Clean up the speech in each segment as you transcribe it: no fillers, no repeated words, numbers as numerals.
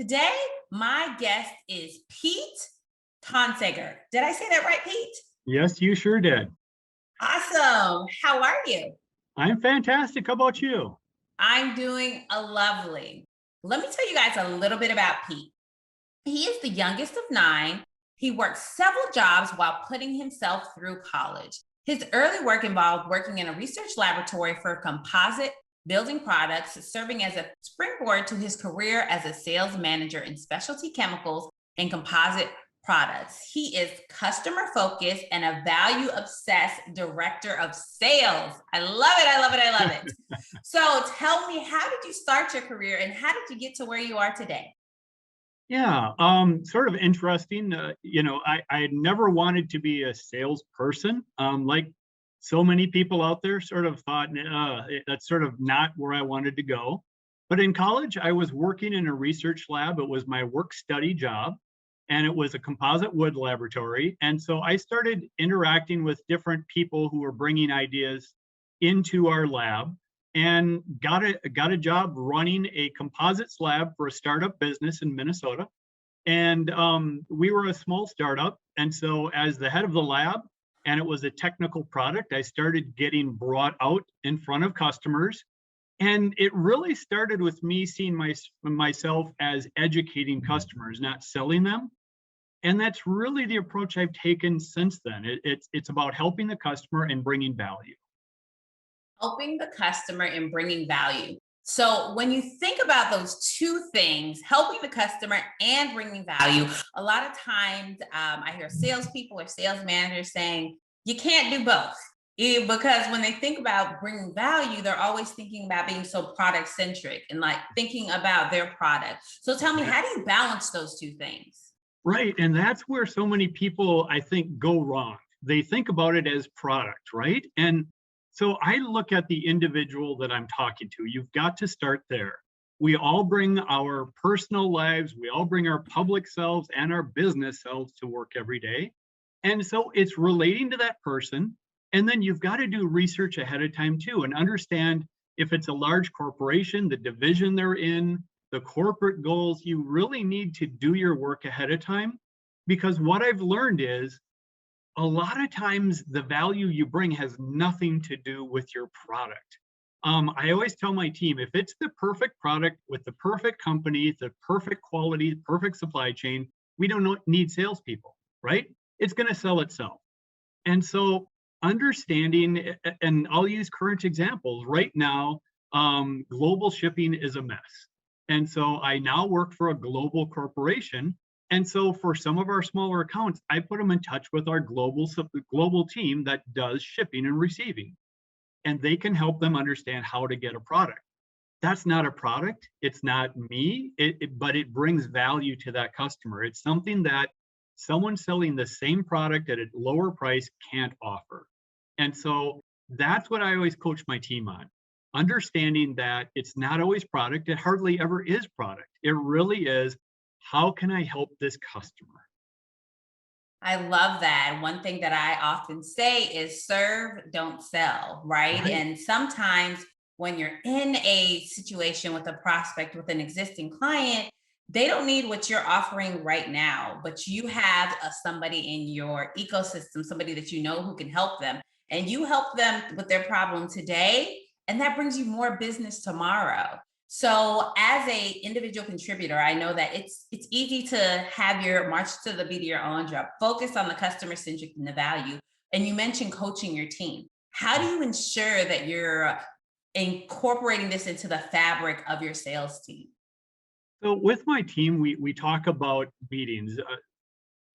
Today, my guest is Pete Tonsager. Did I say that right, Pete? Yes, you sure did. Awesome. How are you? I'm fantastic. How about you? I'm doing a lovely. Let me tell you guys a little bit about Pete. He is the youngest of nine. He worked several jobs while putting himself through college. His early work involved working in a research laboratory for composite building products, serving as a springboard to his career as a sales manager in specialty chemicals and composite products. He is customer focused and a value obsessed director of sales. I love it. I love it. I love it. So tell me, how did you start your career and how did you get to where you are today? Yeah, sort of interesting. I had never wanted to be a salesperson. Like so many people out there, sort of thought that's sort of not where I wanted to go. But in college, I was working in a research lab. It was my work study job, and it was a composite wood laboratory. And so I started interacting with different people who were bringing ideas into our lab and got a job running a composites lab for a startup business in Minnesota. And we were a small startup. And so, as the head of the lab, and it was a technical product, I started getting brought out in front of customers. And it really started with me seeing myself as educating customers, not selling them. And that's really the approach I've taken since then. It's about helping the customer and bringing value. Helping the customer and bringing value. So when you think about those two things, helping the customer and bringing value, a lot of times I hear salespeople or sales managers saying you can't do both. Because when they think about bringing value, they're always thinking about being so product centric and like thinking about their product. So tell me, how do you balance those two things? Right. And that's where so many people, I think, go wrong. They think about it as product, right? And so I look at the individual that I'm talking to. You've got to start there. We all bring our personal lives, we all bring our public selves and our business selves to work every day. And so it's relating to that person. And then you've got to do research ahead of time too and understand if it's a large corporation, the division they're in, the corporate goals. You really need to do your work ahead of time because what I've learned is a lot of times the value you bring has nothing to do with your product. I always tell my team if it's the perfect product with the perfect company, the perfect quality, perfect supply chain, we don't need salespeople, right? It's going to sell itself. And so understanding, and I'll use current examples right now, global shipping is a mess. And so I now work for a global corporation. And so for some of our smaller accounts, I put them in touch with our global team that does shipping and receiving. And they can help them understand how to get a product. That's not a product. It's not me, but it brings value to that customer. It's something that someone selling the same product at a lower price can't offer. And so that's what I always coach my team on. Understanding that it's not always product, it hardly ever is product. It really is, how can I help this customer? I love that. One thing that I often say is serve, don't sell, right? Right. And sometimes when you're in a situation with a prospect, with an existing client, they don't need what you're offering right now, but you have somebody in your ecosystem, somebody that you know who can help them, and you help them with their problem today, and that brings you more business tomorrow. So as a individual contributor, I know that it's easy to have your march to the beat of your own drum, focus on the customer centric and the value. And you mentioned coaching your team. How do you ensure that you're incorporating this into the fabric of your sales team? So with my team, we talk about meetings.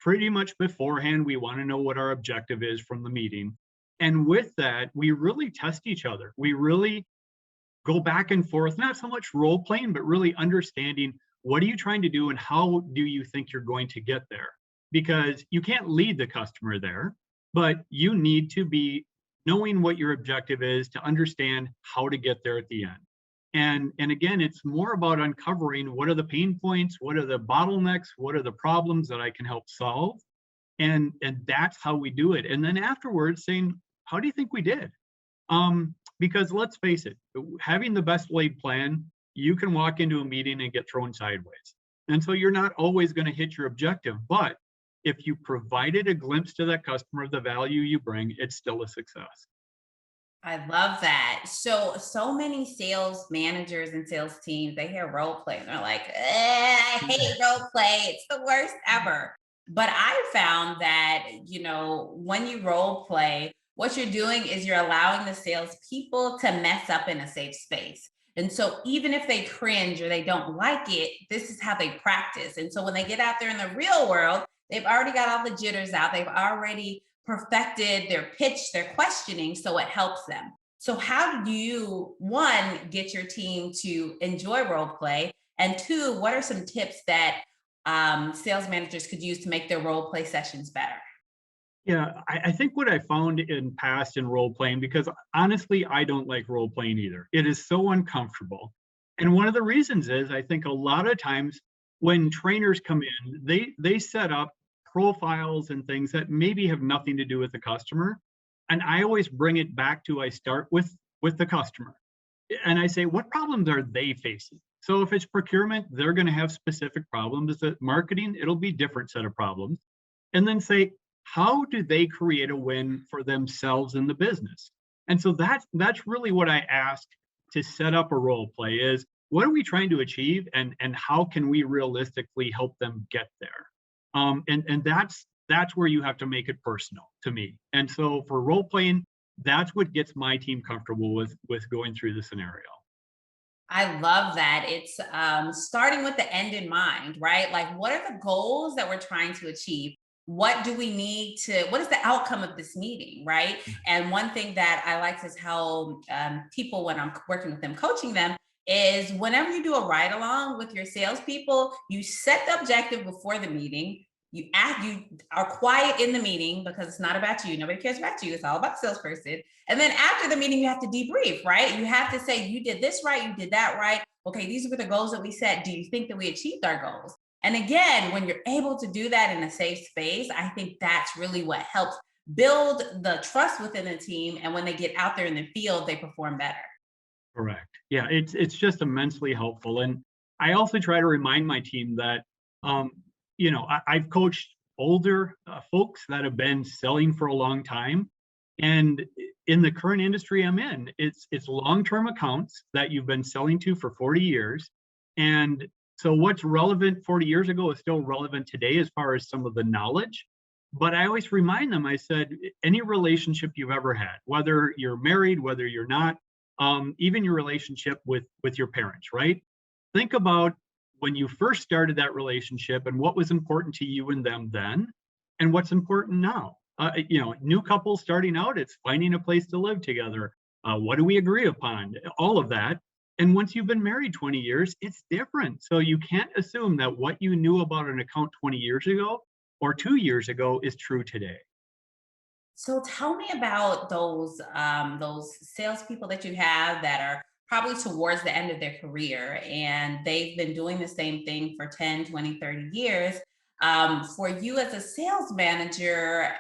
Pretty much beforehand, we want to know what our objective is from the meeting. And with that, we really test each other. We really go back and forth, not so much role playing, but really understanding what are you trying to do and how do you think you're going to get there? Because you can't lead the customer there, but you need to be knowing what your objective is to understand how to get there at the end. And again, it's more about uncovering what are the pain points, what are the bottlenecks, what are the problems that I can help solve, and that's how we do it. And then afterwards, saying, how do you think we did? Because let's face it, having the best laid plan, you can walk into a meeting and get thrown sideways. And so you're not always going to hit your objective, but if you provided a glimpse to that customer of the value you bring, it's still a success. I love that. So many sales managers and sales teams, they hear role play and they're like, I hate role play. It's the worst ever. But I found that, when you role play, what you're doing is you're allowing the salespeople to mess up in a safe space. And so even if they cringe or they don't like it, this is how they practice. And so when they get out there in the real world, they've already got all the jitters out. They've already perfected their pitch, their questioning, so it helps them. So, how do you, one, get your team to enjoy role play? And two, what are some tips that sales managers could use to make their role play sessions better? Yeah, I think what I found in past in role playing, because honestly, I don't like role playing either. It is so uncomfortable. And one of the reasons is I think a lot of times when trainers come in, they set up profiles and things that maybe have nothing to do with the customer. And I always bring it back to I start with the customer. And I say, what problems are they facing? So if it's procurement, they're going to have specific problems. If it's marketing, it'll be different set of problems. And then say, how do they create a win for themselves in the business? And so that's really what I ask to set up a role play is what are we trying to achieve and how can we realistically help them get there? And that's where you have to make it personal to me. And so for role playing, that's what gets my team comfortable with going through the scenario. I love that. It's starting with the end in mind, right? Like, what are the goals that we're trying to achieve? What do we need to, what is the outcome of this meeting, right? And one thing that I like is how people, when I'm working with them, coaching them, is whenever you do a ride along with your salespeople, you set the objective before the meeting. You are quiet in the meeting because it's not about you. Nobody cares about you. It's all about the salesperson. And then after the meeting, you have to debrief, right? You have to say, you did this right, you did that right. Okay, these were the goals that we set. Do you think that we achieved our goals? And again, when you're able to do that in a safe space, I think that's really what helps build the trust within the team. And when they get out there in the field, they perform better. Correct. Yeah, it's just immensely helpful. And I also try to remind my team that um, I've coached older folks that have been selling for a long time. And in the current industry I'm in, it's long-term accounts that you've been selling to for 40 years. And so what's relevant 40 years ago is still relevant today as far as some of the knowledge. But I always remind them, I said, any relationship you've ever had, whether you're married, whether you're not, even your relationship with your parents, right? Think about when you first started that relationship and what was important to you and them then, and what's important now. New couples starting out, it's finding a place to live together. What do we agree upon? All of that. And once you've been married 20 years, it's different. So you can't assume that what you knew about an account 20 years ago or 2 years ago is true today. So tell me about those salespeople that you have that are probably towards the end of their career and they've been doing the same thing for 10, 20, 30 years. For you as a sales manager,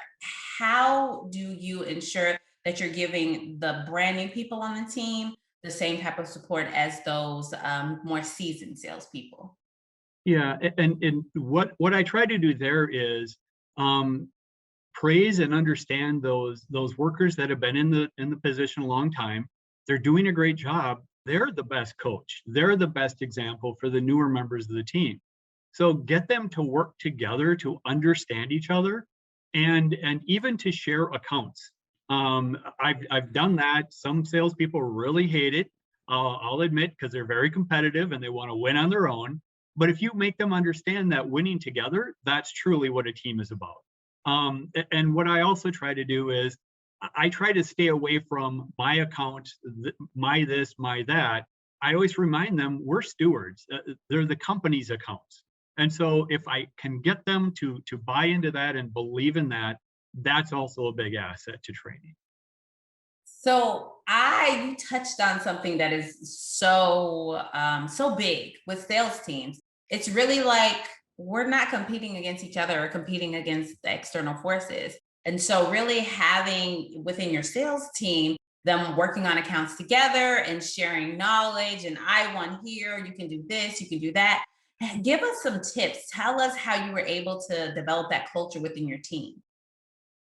how do you ensure that you're giving the brand new people on the team the same type of support as those more seasoned salespeople? Yeah, and what I try to do there is um, praise and understand those workers that have been in the position a long time. They're doing a great job. They're the best coach. They're the best example for the newer members of the team. So get them to work together to understand each other and even to share accounts. I've done that. Some salespeople really hate it. I'll admit because they're very competitive and they want to win on their own. But if you make them understand that winning together, that's truly what a team is about. And what I also try to do is I try to stay away from my account, my this, my that. I always remind them we're stewards. They're the company's accounts. And so if I can get them to buy into that and believe in that, that's also a big asset to training. So you touched on something that is so big with sales teams. It's really like we're not competing against each other or competing against the external forces. And so really having within your sales team them working on accounts together and sharing knowledge and I won here, you can do this, you can do that. Give us some tips. Tell us how you were able to develop that culture within your team.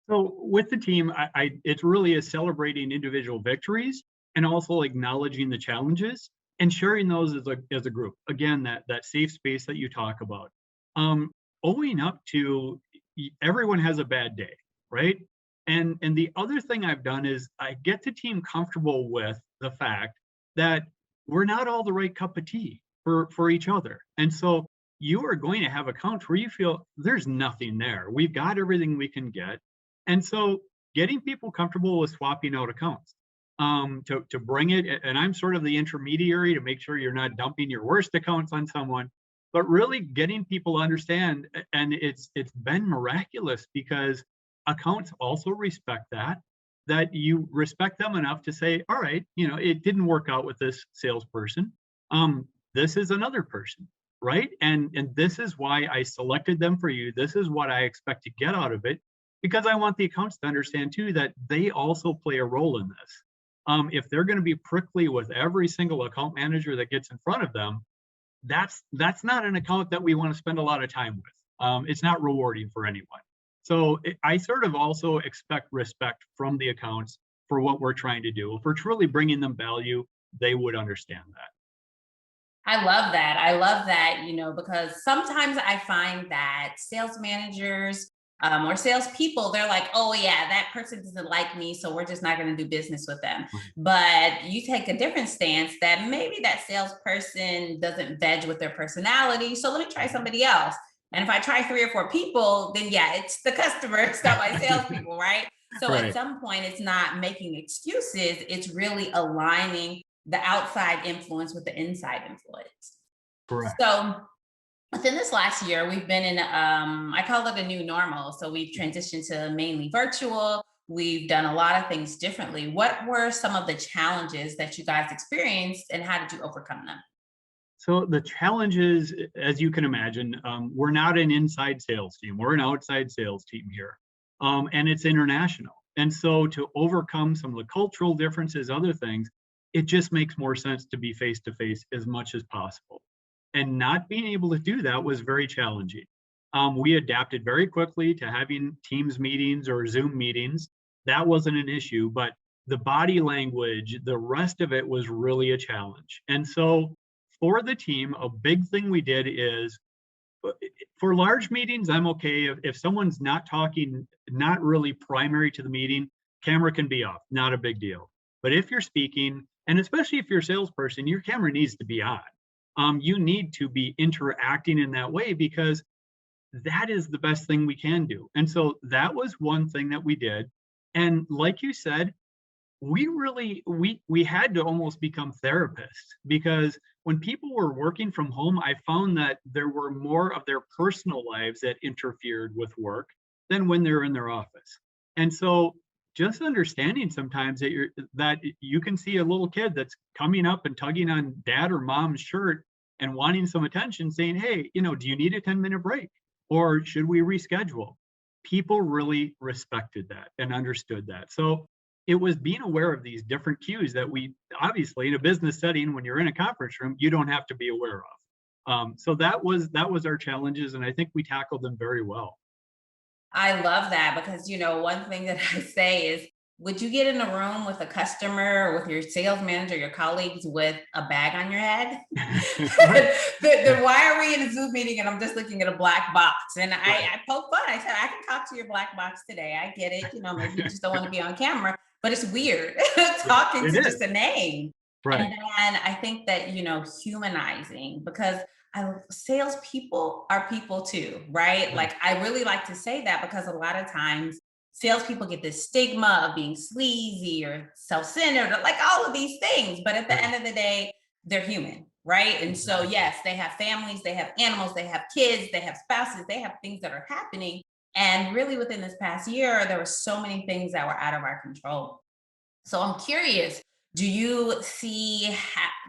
So with the team, it really is celebrating individual victories and also acknowledging the challenges and sharing those as a group. Again, that safe space that you talk about. Um, Owing up to everyone has a bad day, right? And the other thing I've done is I get the team comfortable with the fact that we're not all the right cup of tea for each other. And so you are going to have accounts where you feel there's nothing there. We've got everything we can get, and so getting people comfortable with swapping out accounts, to bring it, and I'm sort of the intermediary to make sure you're not dumping your worst accounts on someone, but really getting people to understand, and it's been miraculous because accounts also respect that you respect them enough to say, all right, it didn't work out with this salesperson. This is another person, right? And this is why I selected them for you. This is what I expect to get out of it, because I want the accounts to understand too that they also play a role in this. If they're going to be prickly with every single account manager that gets in front of them, that's not an account that we want to spend a lot of time with. It's not rewarding for anyone. So I sort of also expect respect from the accounts for what we're trying to do. If we're truly bringing them value, they would understand that. I love that. I love that, because sometimes I find that sales managers or salespeople, they're like, oh, yeah, that person doesn't like me. So we're just not going to do business with them. Right. But you take a different stance that maybe that salesperson doesn't veg with their personality. So let me try somebody else. And if I try 3 or 4 people, then yeah, it's the customer, it's not my salespeople, right? So at Right. some point, it's not making excuses, it's really aligning the outside influence with the inside influence. Correct. So within this last year, we've been in, I call it a new normal. So we've transitioned to mainly virtual. We've done a lot of things differently. What were some of the challenges that you guys experienced and how did you overcome them? So the challenges, as you can imagine, we're not an inside sales team. We're an outside sales team here, and it's international. And so to overcome some of the cultural differences, other things, it just makes more sense to be face to face as much as possible. And not being able to do that was very challenging. We adapted very quickly to having Teams meetings or Zoom meetings. That wasn't an issue, but the body language, the rest of it was really a challenge. And so for the team, a big thing we did is, for large meetings, I'm okay if someone's not talking, not really primary to the meeting, camera can be off, not a big deal. But if you're speaking, and especially if you're a salesperson, your camera needs to be on. You need to be interacting in that way because that is the best thing we can do. And so that was one thing that we did. And like you said, we had to almost become therapists because when people were working from home, I found that there were more of their personal lives that interfered with work than when they're in their office. And so just understanding sometimes that you can see a little kid that's coming up and tugging on dad or mom's shirt and wanting some attention, saying, hey, do you need a 10-minute break or should we reschedule? People really respected that and understood that. So it was being aware of these different cues that we obviously, in a business setting, when you're in a conference room, you don't have to be aware of. So that was our challenges, and I think we tackled them very well. I love that because, one thing that I say is, would you get in a room with a customer or with your sales manager, your colleagues with a bag on your head? Right. Then why are we in a Zoom meeting and I'm just looking at a black box? And Right. I poke fun. I said, I can talk to your black box today. I get it. Maybe you just don't want to be on camera, but it's weird talking It to is. just a name. And Right. then I think that, humanizing because salespeople are people too, right? Right. Like I really like to say that because a lot of times salespeople get this stigma of being sleazy or self-centered, or like all of these things. But at the Right. end of the day, they're human, right? And so, Exactly. yes, they have families, they have animals, they have kids, they have spouses, they have things that are happening. And really, within this past year, there were so many things that were out of our control. So I'm curious, do you see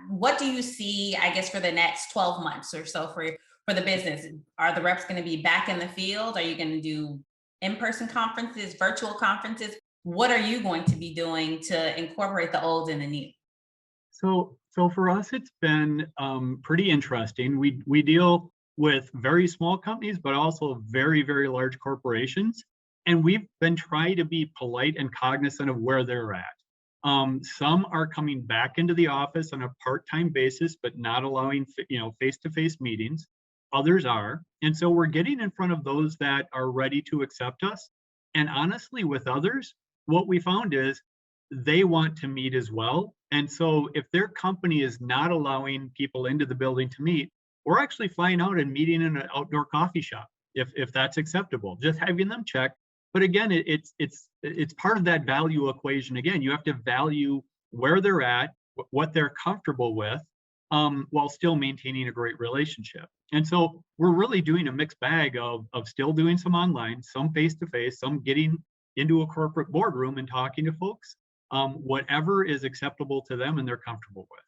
what do you see, I guess, for the next 12 months or so for the business? Are the reps going to be back in the field? Are you going to do in-person conferences, virtual conferences? What are you going to be doing to incorporate the old and the new? So So for us, it's been pretty interesting. We deal with very small companies, but also very, very large corporations. And we've been trying to be polite and cognizant of where they're at. Some are coming back into the office on a part-time basis, but not allowing face-to-face meetings. Others are. And so we're getting in front of those that are ready to accept us. And honestly, with others, what we found is they want to meet as well. And so if their company is not allowing people into the building to meet, we're actually flying out and meeting in an outdoor coffee shop if that's acceptable, just having them check. But again, it's part of that value equation. Again, you have to value where they're at, what they're comfortable with, while still maintaining a great relationship. And so we're really doing a mixed bag of still doing some online, some face to face, some getting into a corporate boardroom and talking to folks, whatever is acceptable to them and they're comfortable with.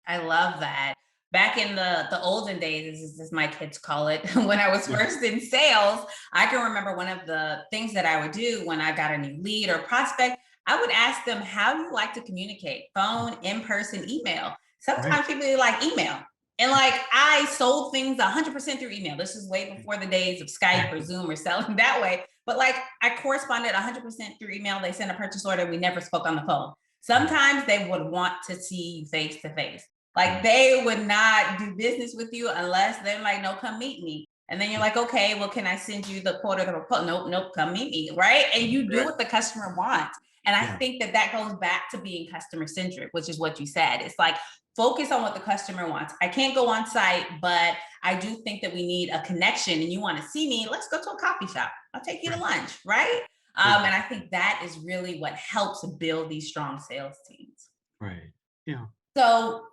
I love that. Back in the olden days, as my kids call it, when I was Yeah. first in sales, I can remember one of the things that I would do when I got a new lead or prospect, I would ask them, how do you like to communicate? Phone, in person, email. Right. Sometimes people like email. And like I sold things 100% through email. This is way before the days of Skype or Zoom or selling that way. But like I corresponded 100% through email. They sent a purchase order. We never spoke on the phone. Sometimes they would want to see you face to face. Like they would not do business with you unless they're like, no, come meet me. And then you're like, okay, well, can I send you the quote or the proposal? Nope, nope, come meet me, right? And you do Right. what the customer wants. And I Yeah. think that that goes back to being customer centric, which is what you said. It's like focus on what the customer wants. I can't go on site, but I do think that we need a connection. And you want to see me? Let's go to a coffee shop. I'll take you to Right. lunch, right? And I Exactly. think that is really what helps build these strong sales teams. Right. Yeah. So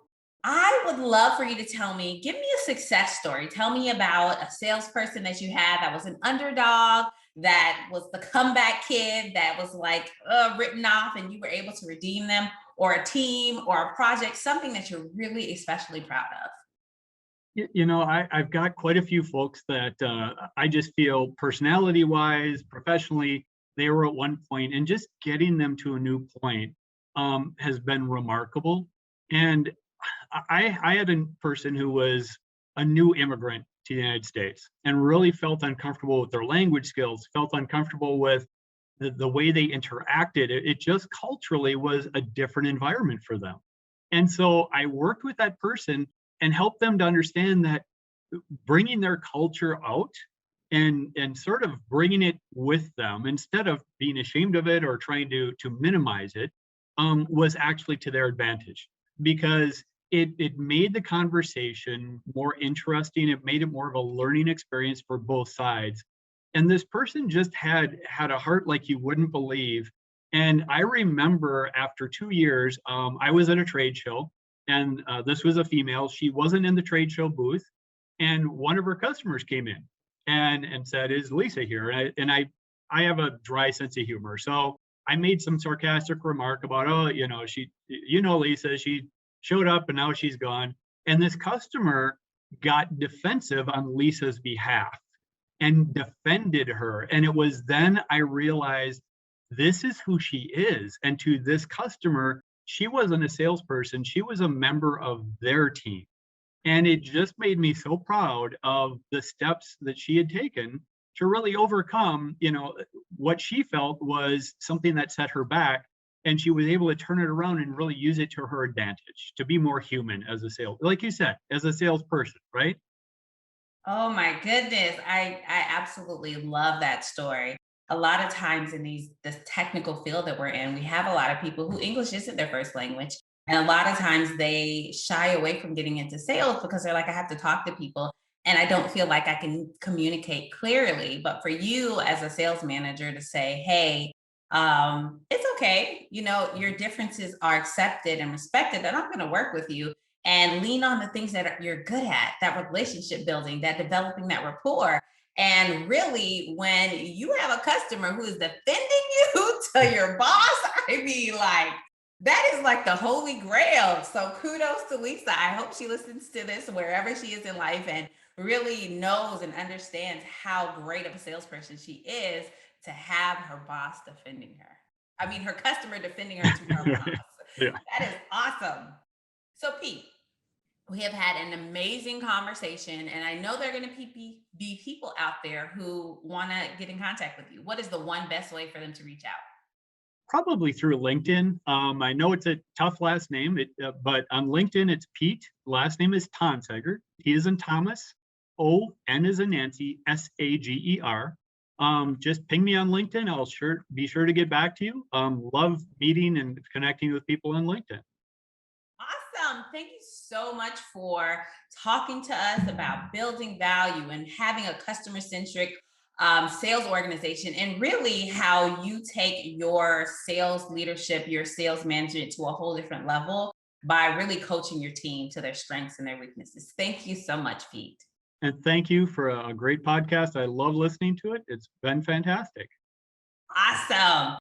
I would love for you to tell me, give me a success story. Tell me about a salesperson that you had that was an underdog, that was the comeback kid, that was like written off and you were able to redeem them, or a team or a project, something that you're really especially proud of. I've got quite a few folks that I just feel personality wise, professionally, they were at one point, and just getting them to a new point has been remarkable. And I had a person who was a new immigrant to the United States and really felt uncomfortable with their language skills, felt uncomfortable with the way they interacted. It just culturally was a different environment for them. And so I worked with that person and helped them to understand that bringing their culture out and sort of bringing it with them instead of being ashamed of it or trying to minimize it, was actually to their advantage, because it made the conversation more interesting. It made it more of a learning experience for both sides. And this person just had a heart like you wouldn't believe. And I remember after 2 years, I was at a trade show, and this was a female. She wasn't in the trade show booth, and one of her customers came in and said, "Is Lisa here?" And I have a dry sense of humor, so I made some sarcastic remark about, "Oh, Lisa, she showed up and now she's gone." And this customer got defensive on Lisa's behalf and defended her. And it was then I realized this is who she is. And to this customer, she wasn't a salesperson, she was a member of their team. And it just made me so proud of the steps that she had taken to really overcome, what she felt was something that set her back. And she was able to turn it around and really use it to her advantage, to be more human as a like you said, as a salesperson, right? Oh my goodness. I absolutely love that story. A lot of times in this technical field that we're in, we have a lot of people who English isn't their first language. And a lot of times they shy away from getting into sales because they're like, I have to talk to people and I don't feel like I can communicate clearly. But for you as a sales manager to say, hey, it's okay, your differences are accepted and respected, and I'm going to work with you and lean on the things that you're good at, that relationship building, that developing that rapport. And really, when you have a customer who is defending you to your boss, I mean, like, that is like the holy grail. So kudos to Lisa. I hope she listens to this wherever she is in life and really knows and understands how great of a salesperson she is to have her boss defending her. I mean, her customer defending her to her boss. Yeah. That is awesome. So, Pete, we have had an amazing conversation, and I know there are going to be people out there who want to get in contact with you. What is the one best way for them to reach out? Probably through LinkedIn. I know it's a tough last name, but on LinkedIn it's Pete. Last name is Tonsager. T is in Thomas. O N is in Nancy. Sager. Just ping me on LinkedIn. I'll be sure to get back to you. Love meeting and connecting with people on LinkedIn. Awesome. Thank you so much for talking to us about building value and having a customer centric sales organization, and really how you take your sales leadership, your sales management to a whole different level by really coaching your team to their strengths and their weaknesses. Thank you so much, Pete. And thank you for a great podcast. I love listening to it. It's been fantastic. Awesome.